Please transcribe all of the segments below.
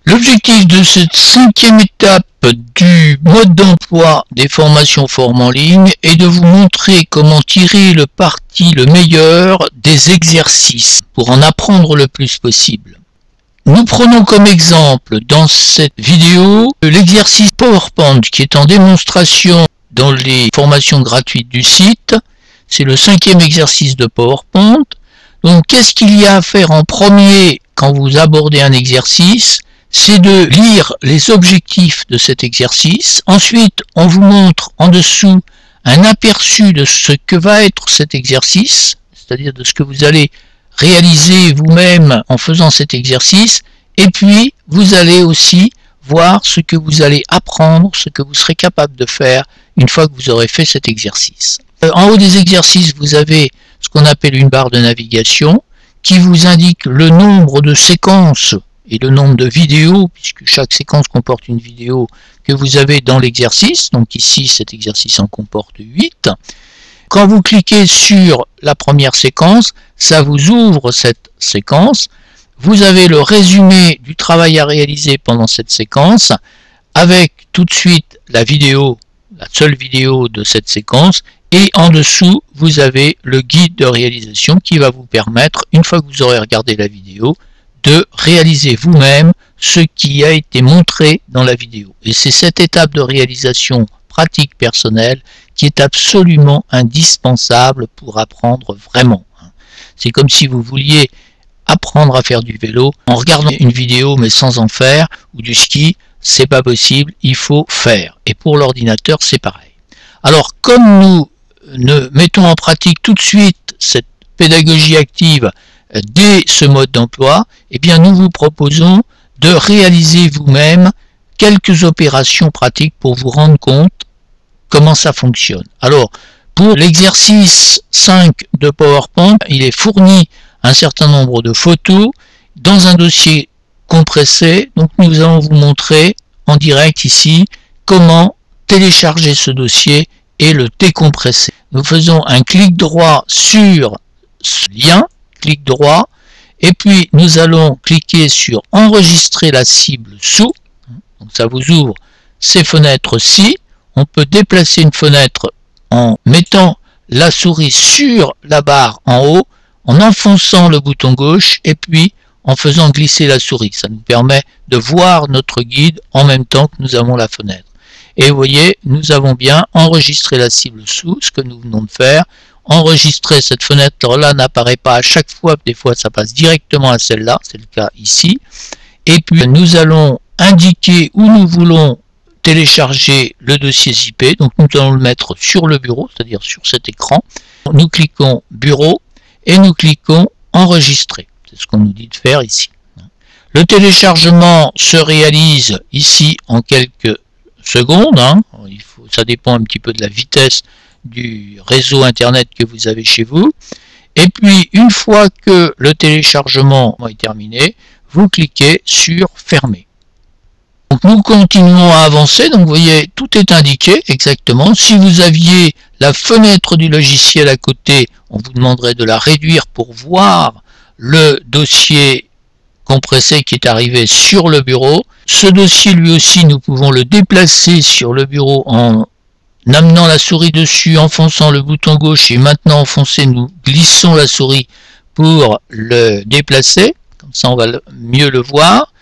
L'objectif de cette 5e étape du mode d'emploi des formations formes en ligne est de vous montrer comment tirer le parti le meilleur des exercices pour en apprendre le plus possible. Nous prenons comme exemple dans cette vidéo l'exercice PowerPoint qui est en démonstration dans les formations gratuites du site. C'est le 5e exercice de PowerPoint. Donc qu'est-ce qu'il y a à faire en premier quand vous abordez un exercice? C'est de lire les objectifs de cet exercice. Ensuite, on vous montre en dessous un aperçu de ce que va être cet exercice, c'est-à-dire de ce que vous allez réaliser vous-même en faisant cet exercice. Et puis, vous allez aussi voir ce que vous allez apprendre, ce que vous serez capable de faire une fois que vous aurez fait cet exercice. En haut des exercices, vous avez ce qu'on appelle une barre de navigation qui vous indique le nombre de séquences et le nombre de vidéos, puisque chaque séquence comporte une vidéo que vous avez dans l'exercice. Donc ici, cet exercice en comporte 8. Quand vous cliquez sur la première séquence, ça vous ouvre cette séquence. Vous avez le résumé du travail à réaliser pendant cette séquence, avec tout de suite la vidéo, la seule vidéo de cette séquence, et en dessous, vous avez le guide de réalisation qui va vous permettre, une fois que vous aurez regardé la vidéo, de réaliser vous-même ce qui a été montré dans la vidéo. Et c'est cette étape de réalisation pratique personnelle qui est absolument indispensable pour apprendre vraiment. C'est comme si vous vouliez apprendre à faire du vélo en regardant une vidéo mais sans en faire, ou du ski, c'est pas possible, il faut faire. Et pour l'ordinateur, c'est pareil. Alors, comme nous mettons en pratique tout de suite cette pédagogie active dès ce mode d'emploi, eh bien nous vous proposons de réaliser vous-même quelques opérations pratiques pour vous rendre compte comment ça fonctionne. Alors, pour l'exercice 5 de PowerPoint, il est fourni un certain nombre de photos dans un dossier compressé. Donc nous allons vous montrer en direct ici comment télécharger ce dossier et le décompresser. Nous faisons un clic droit sur ce lien, clic droit, et puis nous allons cliquer sur enregistrer la cible sous. Donc ça vous ouvre ces fenêtres-ci. On peut déplacer une fenêtre en mettant la souris sur la barre en haut, en enfonçant le bouton gauche et puis en faisant glisser la souris. Ça nous permet de voir notre guide en même temps que nous avons la fenêtre. Et vous voyez, nous avons bien enregistré la cible sous, ce que nous venons de faire. Enregistrer, cette fenêtre-là n'apparaît pas à chaque fois, des fois ça passe directement à celle-là, c'est le cas ici. Et puis nous allons indiquer où nous voulons télécharger le dossier zip. Donc nous allons le mettre sur le bureau, c'est-à-dire sur cet écran. Nous cliquons bureau et nous cliquons enregistrer. C'est ce qu'on nous dit de faire ici. Le téléchargement se réalise ici en quelques secondes. Ça dépend un petit peu de la vitesse du réseau internet que vous avez chez vous. Et puis une fois que le téléchargement est terminé, vous cliquez sur fermer. Donc nous continuons à avancer. Donc vous voyez, tout est indiqué exactement. Si vous aviez la fenêtre du logiciel à côté, on vous demanderait de la réduire pour voir le dossier compressé qui est arrivé sur le bureau. Ce dossier lui aussi, nous pouvons le déplacer sur le bureau en amenant la souris dessus, enfonçant le bouton gauche et maintenant enfoncé, nous glissons la souris pour le déplacer. Comme ça, on va mieux le voir.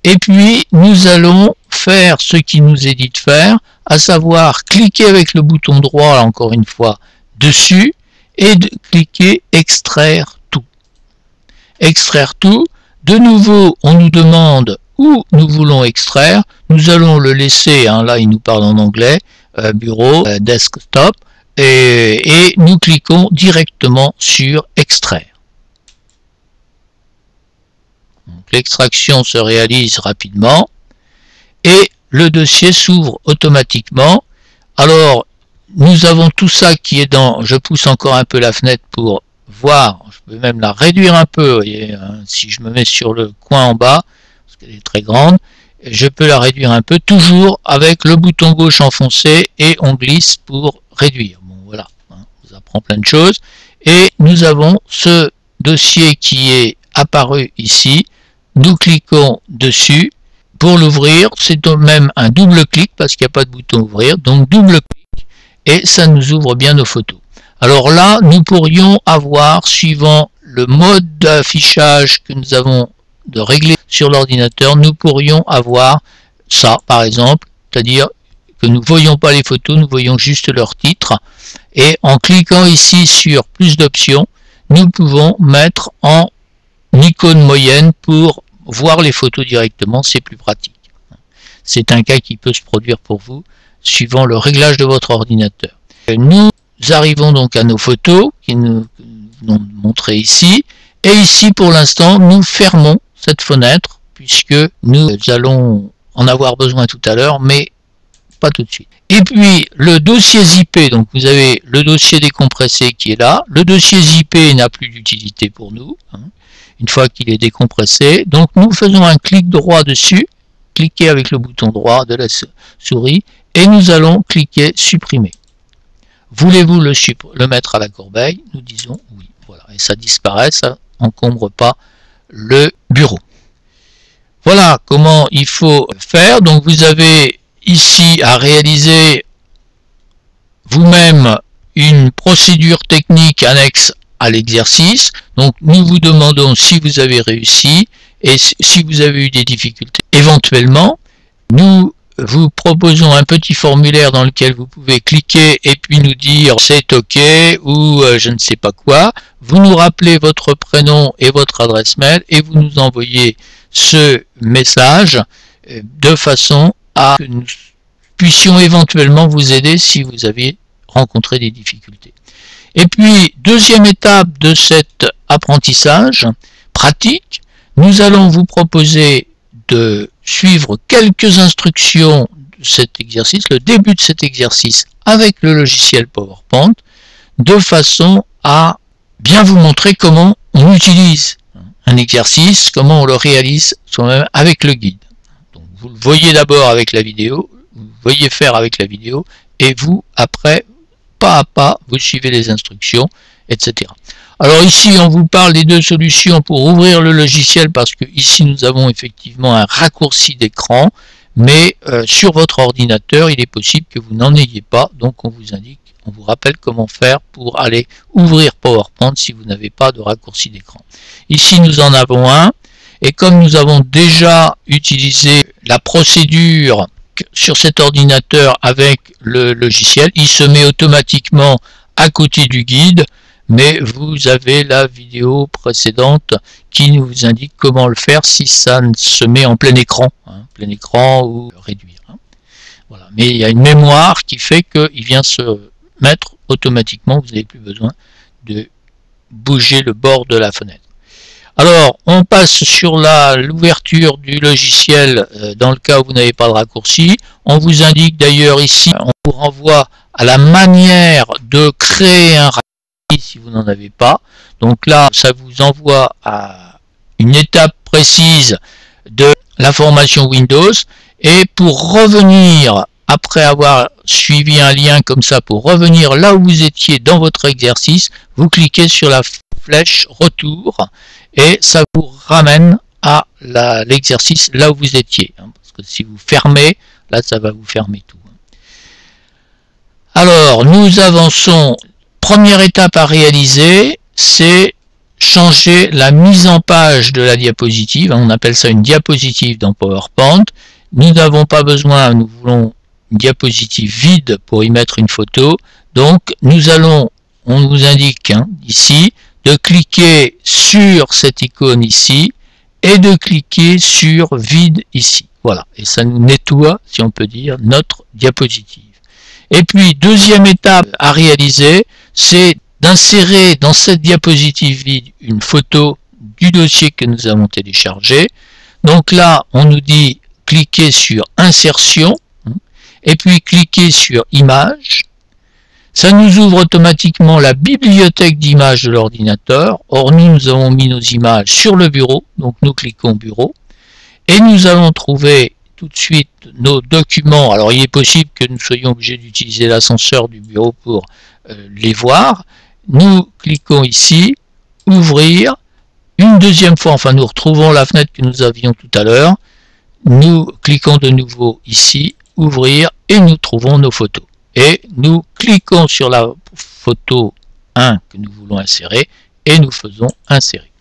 Et puis, nous allons faire ce qui nous est dit de faire, à savoir cliquer avec le bouton droit, encore une fois, dessus et de cliquer extraire tout. Extraire tout. De nouveau, on nous demande où nous voulons extraire. Nous allons le laisser, là il nous parle en anglais, bureau, desktop, et nous cliquons directement sur extraire. L'extraction se réalise rapidement et le dossier s'ouvre automatiquement. Alors, nous avons tout ça qui est dans... Je pousse encore un peu la fenêtre pour voir. Je peux même la réduire un peu. Vous voyez, si je me mets sur le coin en bas, parce qu'elle est très grande, je peux la réduire un peu, toujours avec le bouton gauche enfoncé et on glisse pour réduire. Bon, voilà, ça apprend plein de choses. Et nous avons ce dossier qui est apparu ici. Nous cliquons dessus pour l'ouvrir, c'est même un double clic parce qu'il n'y a pas de bouton ouvrir, donc double clic et ça nous ouvre bien nos photos. Alors là, nous pourrions avoir, suivant le mode d'affichage que nous avons de régler sur l'ordinateur, nous pourrions avoir ça par exemple, c'est-à-dire que nous ne voyons pas les photos, nous voyons juste leur titre, et en cliquant ici sur plus d'options, nous pouvons mettre en icône moyenne pour voir les photos directement, c'est plus pratique. C'est un cas qui peut se produire pour vous suivant le réglage de votre ordinateur. Nous arrivons donc à nos photos qui nous sont montrées ici, et ici pour l'instant nous fermons cette fenêtre puisque nous allons en avoir besoin tout à l'heure, mais pas tout de suite. Et puis le dossier zippé, donc vous avez le dossier décompressé qui est là, le dossier zippé n'a plus d'utilité pour nous, une fois qu'il est décompressé, donc nous faisons un clic droit dessus, cliquez avec le bouton droit de la souris, et nous allons cliquer supprimer. Voulez-vous le mettre à la corbeille? Nous disons oui, voilà, et ça disparaît, ça n'encombre pas le bureau. Voilà comment il faut faire, donc vous avez ici à réaliser vous-même une procédure technique annexe à l'exercice. Donc nous vous demandons si vous avez réussi et si vous avez eu des difficultés. Éventuellement, nous vous proposons un petit formulaire dans lequel vous pouvez cliquer et puis nous dire c'est OK ou je ne sais pas quoi. Vous nous rappelez votre prénom et votre adresse mail et vous nous envoyez ce message de façon à que nous puissions éventuellement vous aider si vous avez rencontré des difficultés. Et puis, deuxième étape de cet apprentissage pratique, nous allons vous proposer de suivre quelques instructions de cet exercice, le début de cet exercice avec le logiciel PowerPoint, de façon à bien vous montrer comment on utilise un exercice, comment on le réalise soi-même avec le guide. Donc, vous le voyez d'abord avec la vidéo, vous voyez faire avec la vidéo, et vous, après, pas à pas, vous suivez les instructions, etc. Alors ici, on vous parle des deux solutions pour ouvrir le logiciel, parce que ici, nous avons effectivement un raccourci d'écran, mais sur votre ordinateur, il est possible que vous n'en ayez pas, donc on vous indique, on vous rappelle comment faire pour aller ouvrir PowerPoint si vous n'avez pas de raccourci d'écran. Ici, nous en avons un, et comme nous avons déjà utilisé la procédure sur cet ordinateur avec le logiciel, il se met automatiquement à côté du guide, mais vous avez la vidéo précédente qui nous indique comment le faire si ça se met en plein écran ou réduire. Voilà. Mais il y a une mémoire qui fait qu'il vient se mettre automatiquement, vous n'avez plus besoin de bouger le bord de la fenêtre. Alors, on passe sur l'ouverture du logiciel dans le cas où vous n'avez pas de raccourci. On vous indique d'ailleurs ici, on vous renvoie à la manière de créer un raccourci si vous n'en avez pas. Donc là, ça vous envoie à une étape précise de la formation Windows. Et pour revenir, après avoir suivi un lien comme ça, pour revenir là où vous étiez dans votre exercice, vous cliquez sur la flèche retour et ça vous ramène à l'exercice là où vous étiez. Parce que si vous fermez, là ça va vous fermer tout. Alors nous avançons. Première étape à réaliser, c'est changer la mise en page de la diapositive. On appelle ça une diapositive dans PowerPoint. Nous n'avons pas besoin, nous voulons une diapositive vide pour y mettre une photo. Donc on vous indique ici de cliquer sur cette icône ici et de cliquer sur vide ici. Voilà, et ça nous nettoie, si on peut dire, notre diapositive. Et puis, deuxième étape à réaliser, c'est d'insérer dans cette diapositive vide une photo du dossier que nous avons téléchargé. Donc là, on nous dit cliquez sur insertion et puis cliquez sur image. Ça nous ouvre automatiquement la bibliothèque d'images de l'ordinateur. Or, nous avons mis nos images sur le bureau, donc nous cliquons bureau. Et nous allons trouver tout de suite nos documents. Alors, il est possible que nous soyons obligés d'utiliser l'ascenseur du bureau pour les voir. Nous cliquons ici, ouvrir. Une deuxième fois, enfin, nous retrouvons la fenêtre que nous avions tout à l'heure. nous cliquons de nouveau ici, ouvrir, et nous trouvons nos photos. Et nous cliquons sur la photo 1 que nous voulons insérer, et nous faisons insérer.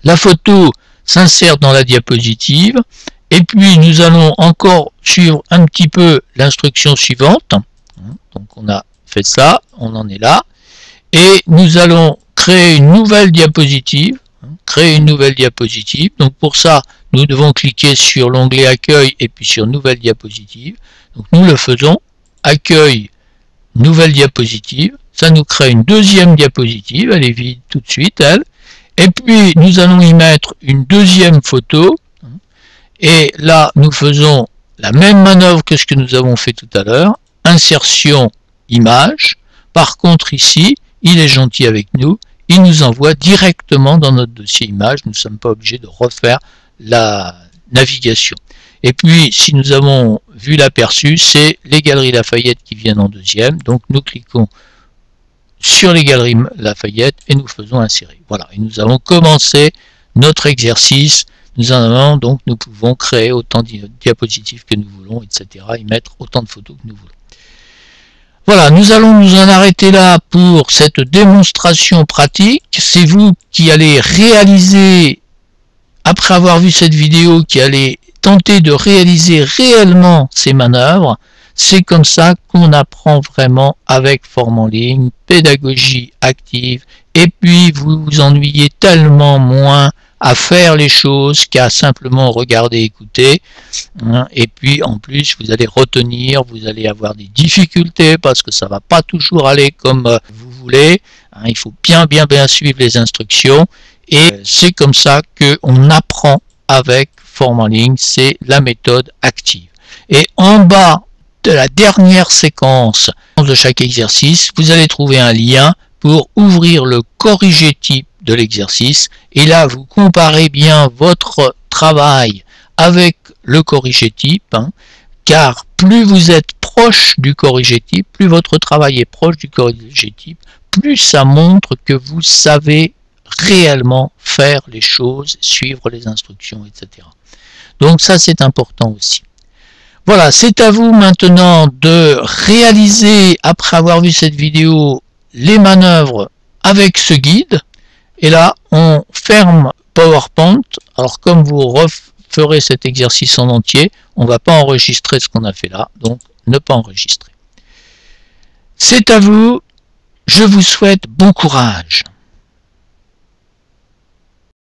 La photo s'insère dans la diapositive, et puis nous allons encore suivre un petit peu l'instruction suivante. Donc on a fait ça, on en est là, et nous allons créer une nouvelle diapositive. Créer une nouvelle diapositive. Donc pour ça, nous devons cliquer sur l'onglet Accueil et puis sur Nouvelle diapositive. Donc nous le faisons. Accueil, Nouvelle diapositive. Ça nous crée une deuxième diapositive. Elle est vide tout de suite, elle. Et puis nous allons y mettre une deuxième photo. Et là, nous faisons la même manœuvre que ce que nous avons fait tout à l'heure. Insertion, image. Par contre ici, il est gentil avec nous. Il nous envoie directement dans notre dossier image. Nous ne sommes pas obligés de refaire la navigation. Et puis, si nous avons vu l'aperçu, c'est les Galeries Lafayette qui viennent en deuxième. Donc, nous cliquons sur les Galeries Lafayette et nous faisons insérer. Voilà, et nous avons commencé notre exercice. Nous pouvons créer autant de diapositives que nous voulons, etc. et mettre autant de photos que nous voulons. Voilà, nous allons nous en arrêter là pour cette démonstration pratique. C'est vous qui allez réaliser, après avoir vu cette vidéo, qui allez tenter de réaliser réellement ces manœuvres. C'est comme ça qu'on apprend vraiment avec Forme en ligne, pédagogie active, et puis vous vous ennuyez tellement moins à faire les choses qu'à simplement regarder, écouter. Et puis en plus vous allez retenir, vous allez avoir des difficultés parce que ça va pas toujours aller comme vous voulez. Il faut bien suivre les instructions et c'est comme ça qu'on apprend avec Forme en ligne, c'est la méthode active. Et en bas de la dernière séquence de chaque exercice, vous allez trouver un lien pour ouvrir le corriger type de l'exercice, et là vous comparez bien votre travail avec le corriger type, car plus vous êtes proche du corriger type, plus votre travail est proche du corriger type, plus ça montre que vous savez réellement faire les choses, suivre les instructions, etc. Donc ça c'est important aussi. Voilà, c'est à vous maintenant de réaliser, après avoir vu cette vidéo, les manœuvres avec ce guide. Et là, on ferme PowerPoint. Alors, comme vous referez cet exercice en entier, on ne va pas enregistrer ce qu'on a fait là. Donc, ne pas enregistrer. C'est à vous. Je vous souhaite bon courage.